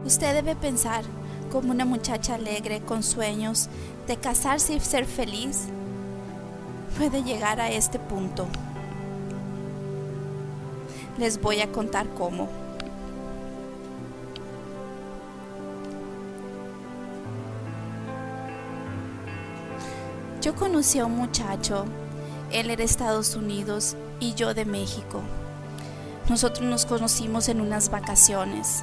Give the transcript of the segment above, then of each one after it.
Usted debe pensar como una muchacha alegre con sueños de casarse y ser feliz puede llegar a este punto. Les voy a contar cómo. Yo conocí a un muchacho, él era de Estados Unidos y yo de México. Nosotros nos conocimos en unas vacaciones.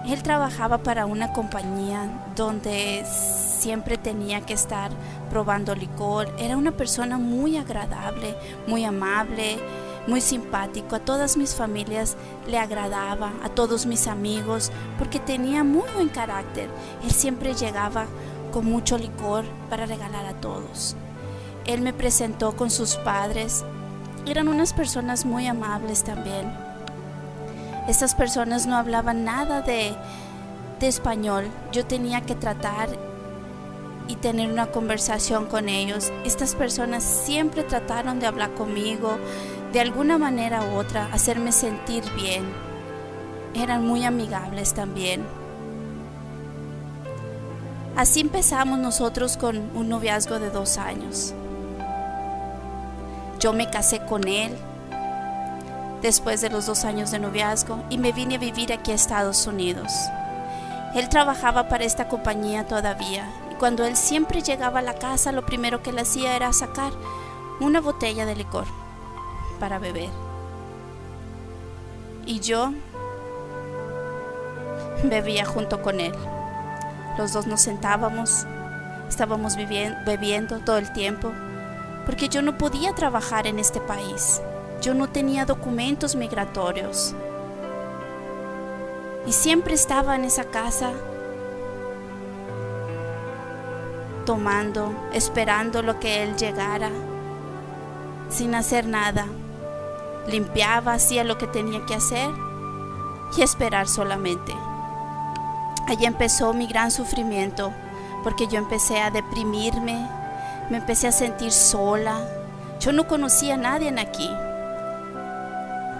Él trabajaba para una compañía donde siempre tenía que estar probando licor. Era una persona muy agradable, muy amable, muy simpático. A todas mis familias le agradaba, a todos mis amigos, porque tenía muy buen carácter. Él siempre llegaba con mucho licor para regalar a todos. Él me presentó con sus padres. Eran unas personas muy amables también. Estas personas no hablaban nada de español. Yo tenía que tratar y tener una conversación con ellos. Estas personas siempre trataron de hablar conmigo, de alguna manera u otra, hacerme sentir bien. Eran muy amigables también. Así empezamos nosotros con un noviazgo de 2 años. Yo me casé con él después de los 2 años de noviazgo y me vine a vivir aquí a Estados Unidos. Él trabajaba para esta compañía todavía y cuando él siempre llegaba a la casa, lo primero que él hacía era sacar una botella de licor para beber. Y yo bebía junto con él. Los dos nos sentábamos, estábamos bebiendo todo el tiempo, porque yo no podía trabajar en este país. Yo no tenía documentos migratorios. Y siempre estaba en esa casa, tomando, esperando lo que él llegara, sin hacer nada. Limpiaba, hacía lo que tenía que hacer y esperar solamente. Allí empezó mi gran sufrimiento, porque yo empecé a deprimirme, me empecé a sentir sola. Yo no conocía a nadie aquí.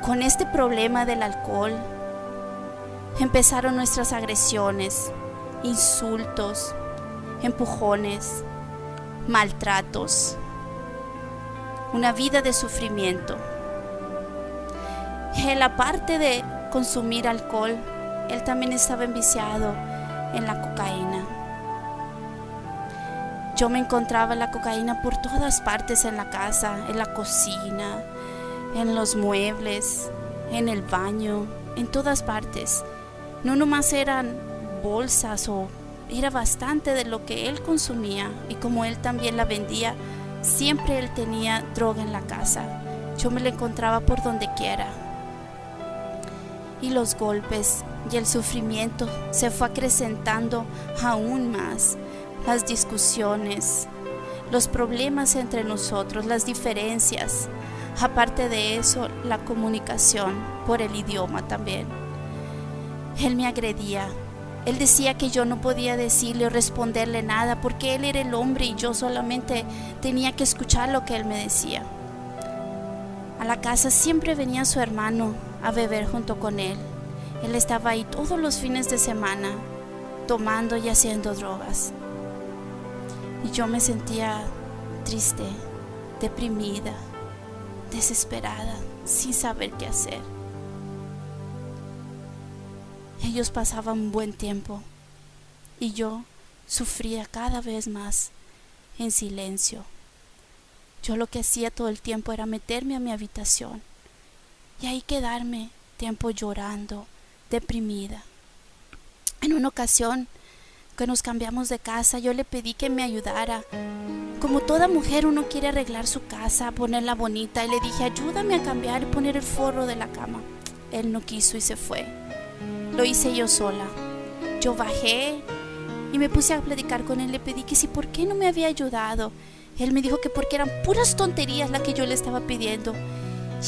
Con este problema del alcohol, empezaron nuestras agresiones, insultos, empujones, maltratos, una vida de sufrimiento. Él, aparte de consumir alcohol, él también estaba enviciado en la cocaína. Yo me encontraba la cocaína por todas partes en la casa, en la cocina, en los muebles, en el baño, en todas partes. No nomás eran bolsas, era bastante de lo que él consumía, y como él también la vendía, siempre él tenía droga en la casa. Yo me la encontraba por donde quiera. Y los golpes y el sufrimiento se fue acrecentando aún más. Las discusiones, los problemas entre nosotros, las diferencias. Aparte de eso, la comunicación por el idioma también. Él me agredía. Él decía que yo no podía decirle o responderle nada porque él era el hombre y yo solamente tenía que escuchar lo que él me decía. A la casa siempre venía su hermano a beber junto con él. Él estaba ahí todos los fines de semana, tomando y haciendo drogas. Y yo me sentía triste, deprimida, desesperada, sin saber qué hacer. Ellos pasaban un buen tiempo y yo sufría cada vez más en silencio. Yo lo que hacía todo el tiempo era meterme a mi habitación y ahí quedarme tiempo llorando, deprimida. En una ocasión que nos cambiamos de casa, yo le pedí que me ayudara. Como toda mujer, uno quiere arreglar su casa, ponerla bonita, y le dije, ayúdame a cambiar y poner el forro de la cama. Él no quiso y se fue. Lo hice yo sola. Yo bajé y me puse a platicar con él. Le pedí que si por qué no me había ayudado. Él me dijo que porque eran puras tonterías las que yo le estaba pidiendo.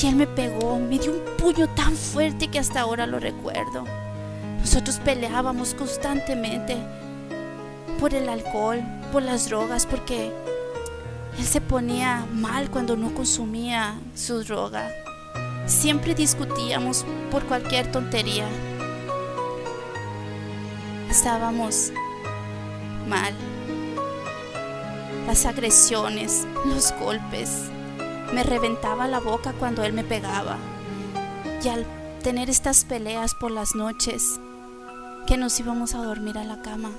Y él me pegó, me dio un puño tan fuerte que hasta ahora lo recuerdo. Nosotros peleábamos constantemente por el alcohol, por las drogas, porque él se ponía mal cuando no consumía su droga. Siempre discutíamos por cualquier tontería. Estábamos mal. Las agresiones, los golpes, me reventaba la boca cuando él me pegaba. Y al tener estas peleas por las noches, que nos íbamos a dormir a la cama,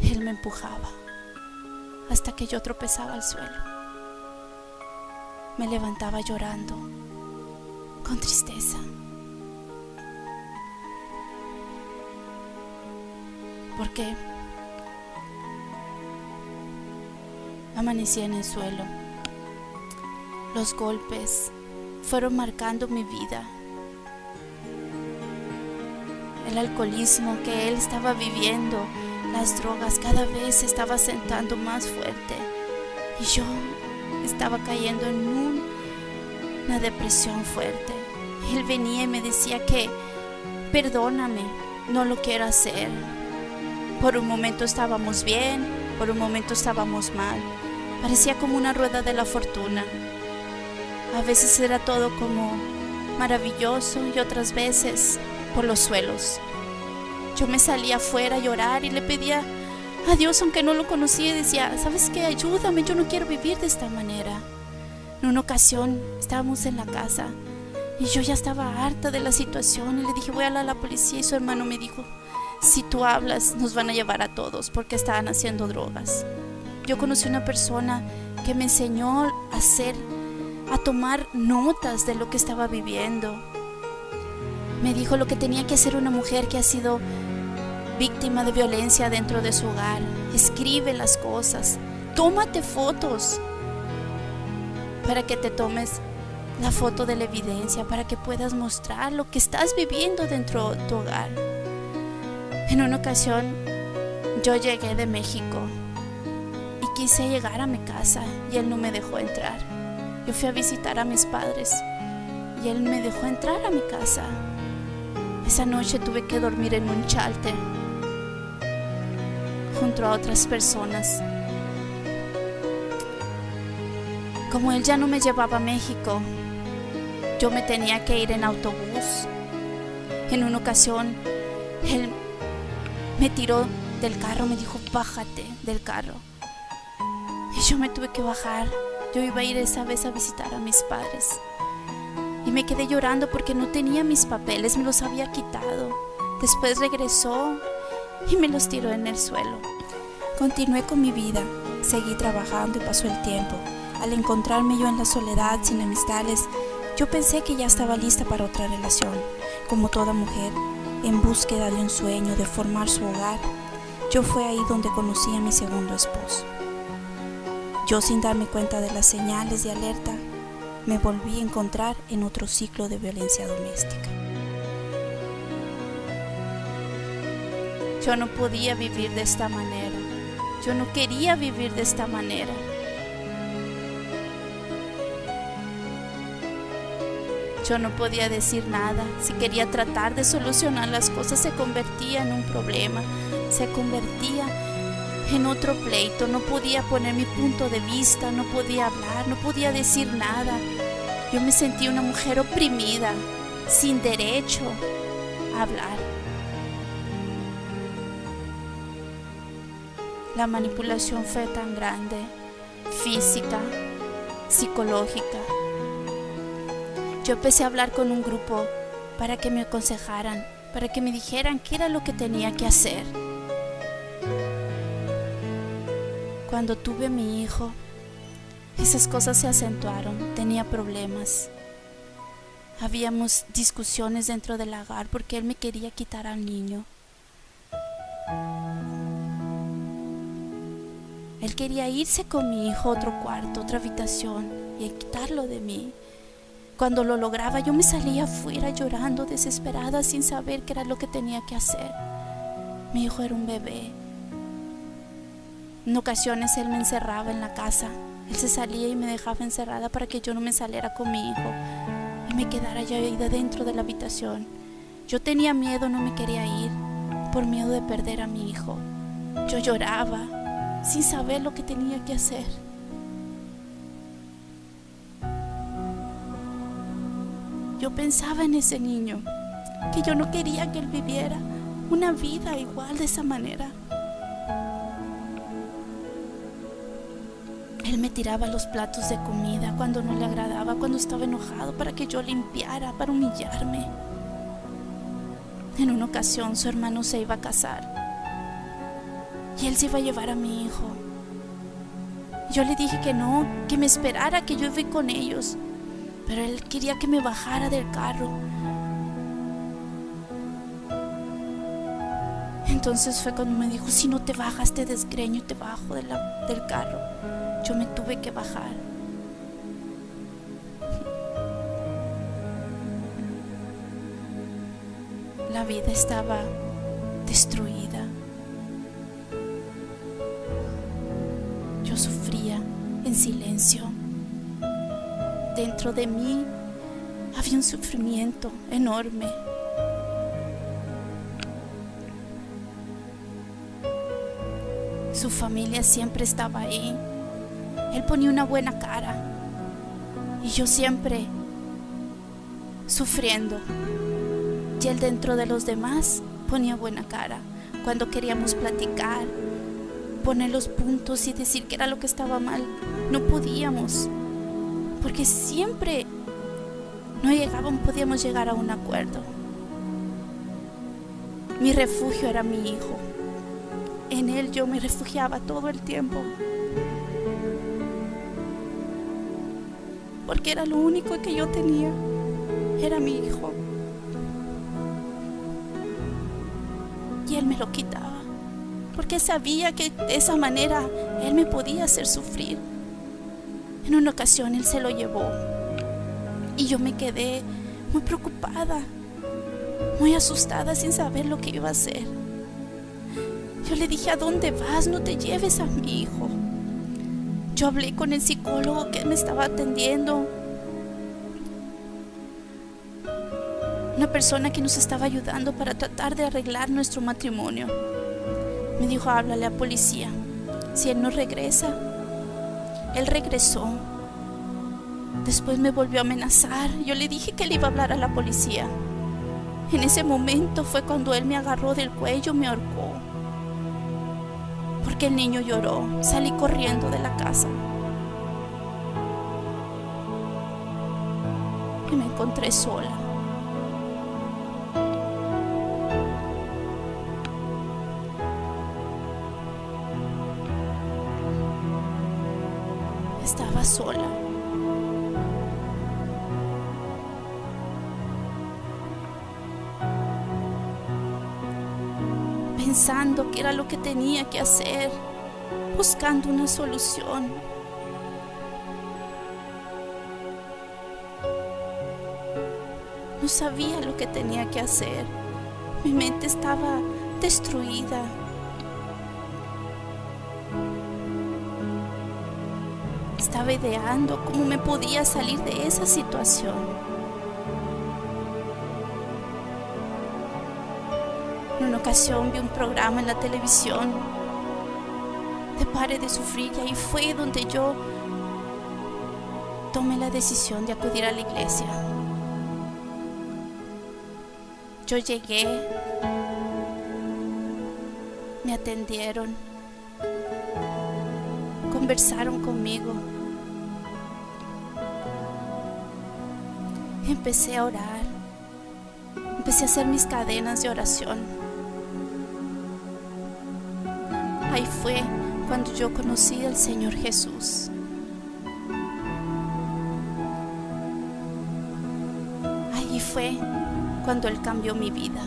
él me empujaba hasta que yo tropezaba al suelo. Me levantaba llorando, con tristeza, porque amanecí en el suelo. Los golpes fueron marcando mi vida. El alcoholismo que él estaba viviendo, las drogas, cada vez se estaba sentando más fuerte. Y yo estaba cayendo en una depresión fuerte. Él venía y me decía que perdóname, no lo quiero hacer. Por un momento estábamos bien, por un momento estábamos mal. Parecía como una rueda de la fortuna. A veces era todo como maravilloso y otras veces por los suelos. Yo me salía afuera a llorar y le pedía a Dios, aunque no lo conocía, y decía: ¿sabes qué? Ayúdame, yo no quiero vivir de esta manera. En una ocasión estábamos en la casa y yo ya estaba harta de la situación y le dije: voy a hablar a la policía, y su hermano me dijo: si tú hablas nos van a llevar a todos porque estaban haciendo drogas. Yo conocí una persona que me enseñó a tomar notas de lo que estaba viviendo. Me dijo lo que tenía que hacer una mujer que ha sido víctima de violencia dentro de su hogar. Escribe las cosas, tómate fotos para que te tomes la foto de la evidencia, para que puedas mostrar lo que estás viviendo dentro de tu hogar. En una ocasión yo llegué de México y quise llegar a mi casa y él no me dejó entrar. Yo fui a visitar a mis padres y él me dejó entrar a mi casa. Esa noche tuve que dormir en un shelter junto a otras personas. Como él ya no me llevaba a México, yo me tenía que ir en autobús. En una ocasión él me tiró del carro, me dijo: bájate del carro. Y yo me tuve que bajar. Yo iba a ir esa vez a visitar a mis padres y me quedé llorando porque no tenía mis papeles, me los había quitado. Después regresó y me los tiró en el suelo. Continué con mi vida, seguí trabajando y pasó el tiempo. Al encontrarme yo en la soledad, sin amistades, yo pensé que ya estaba lista para otra relación. Como toda mujer, en búsqueda de un sueño, de formar su hogar, yo fue ahí donde conocí a mi segundo esposo. Yo, sin darme cuenta de las señales de alerta, me volví a encontrar en otro ciclo de violencia doméstica. Yo no podía vivir de esta manera. Yo no quería vivir de esta manera. Yo no podía decir nada. Si quería tratar de solucionar las cosas, se convertía en un problema, se convertía en otro pleito. No podía poner mi punto de vista, no podía hablar, no podía decir nada. Yo me sentí una mujer oprimida, sin derecho a hablar. La manipulación fue tan grande, física, psicológica. Yo empecé a hablar con un grupo para que me aconsejaran, para que me dijeran qué era lo que tenía que hacer. Cuando tuve a mi hijo, esas cosas se acentuaron. Tenía problemas. Habíamos discusiones dentro del hogar porque él me quería quitar al niño. Él quería irse con mi hijo a otro cuarto, otra habitación, y quitarlo de mí. Cuando lo lograba, yo me salía afuera llorando, desesperada, sin saber qué era lo que tenía que hacer. Mi hijo era un bebé. En ocasiones él me encerraba en la casa. Él se salía y me dejaba encerrada para que yo no me saliera con mi hijo y me quedara yo ahí dentro de la habitación. Yo tenía miedo, no me quería ir por miedo de perder a mi hijo. Yo lloraba sin saber lo que tenía que hacer. Yo pensaba en ese niño. que yo no quería que él viviera una vida igual de esa manera. Él me tiraba los platos de comida cuando no le agradaba, cuando estaba enojado, para que yo limpiara, para humillarme. En una ocasión su hermano se iba a casar y él se iba a llevar a mi hijo. Yo le dije que no, que me esperara, que yo iba con ellos, pero él quería que me bajara del carro. Entonces fue cuando me dijo: si no te bajas te desgreño y te bajo del carro. Yo me tuve que bajar. La vida estaba destruida. Yo sufría en silencio. Dentro de mí había un sufrimiento enorme. Su familia siempre estaba ahí. Él ponía una buena cara y yo siempre sufriendo. Y él dentro de los demás ponía buena cara. Cuando queríamos platicar, poner los puntos y decir qué era lo que estaba mal, no podíamos, porque siempre no podíamos llegar a un acuerdo. Mi refugio era mi hijo. En él yo me refugiaba todo el tiempo, porque era lo único que yo tenía, era mi hijo. Y él me lo quitaba, porque sabía que de esa manera él me podía hacer sufrir. En una ocasión él se lo llevó y yo me quedé muy preocupada, muy asustada, sin saber lo que iba a hacer. Yo le dije: ¿a dónde vas? No te lleves a mi hijo. Yo hablé con el psicólogo que me estaba atendiendo, una persona que nos estaba ayudando para tratar de arreglar nuestro matrimonio. Me dijo: háblale a policía. Si él no regresa. Él regresó. Después me volvió a amenazar. Yo le dije que le iba a hablar a la policía. En ese momento fue cuando él me agarró del cuello, me ahorcó, porque el niño lloró. Salí corriendo de la casa y me encontré sola. Estaba sola. Pensando qué era lo que tenía que hacer, buscando una solución. No sabía lo que tenía que hacer. Mi mente estaba destruida. Estaba ideando cómo me podía salir de esa situación. En una ocasión vi un programa en la televisión de Pare de Sufrir, y ahí fue donde yo tomé la decisión de acudir a la iglesia. Yo llegué, me atendieron, conversaron conmigo. Empecé a orar, empecé a hacer mis cadenas de oración. Ahí fue cuando yo conocí al Señor Jesús. Ahí fue cuando Él cambió mi vida.